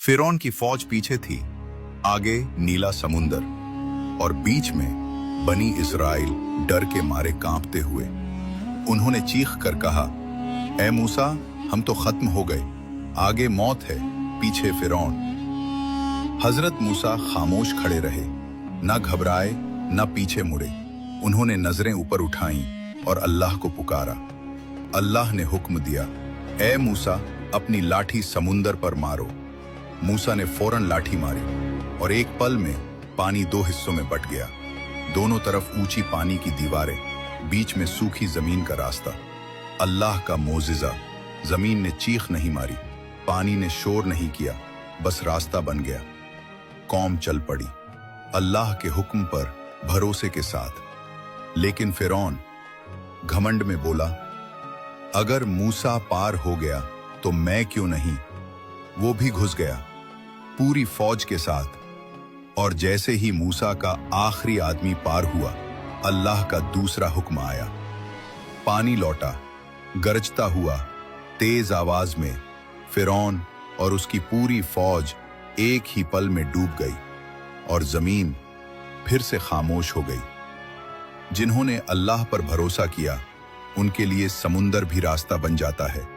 फिरौन की फौज पीछे थी, आगे नीला समुंदर, और बीच में बनी इस्राएल डर के मारे कांपते हुए। उन्होंने चीख कर कहा, ऐ मूसा, हम तो खत्म हो गए, आगे मौत है, पीछे फिरौन। हजरत मूसा खामोश खड़े रहे, न घबराए न पीछे मुड़े। उन्होंने नजरें ऊपर उठाईं और अल्लाह को पुकारा। अल्लाह ने हुक्म दिया, ऐ मूसा, अपनी लाठी समुंदर पर मारो। मूसा ने फौरन लाठी मारी और एक पल में पानी दो हिस्सों में बट गया। दोनों तरफ ऊंची पानी की दीवारें, बीच में सूखी जमीन का रास्ता। अल्लाह का मोजिजा। जमीन ने चीख नहीं मारी, पानी ने शोर नहीं किया, बस रास्ता बन गया। कौम चल पड़ी अल्लाह के हुक्म पर भरोसे के साथ। लेकिन फिरौन घमंड में बोला, अगर मूसा पार हो गया तो मैं क्यों नहीं। वो भी घुस गया पूरी फौज के साथ। और जैसे ही मूसा का आखिरी आदमी पार हुआ, अल्लाह का दूसरा हुक्म आया। पानी लौटा, गरजता हुआ तेज आवाज में। फिरौन और उसकी पूरी फौज एक ही पल में डूब गई और जमीन फिर से खामोश हो गई। जिन्होंने अल्लाह पर भरोसा किया, उनके लिए समुंदर भी रास्ता बन जाता है।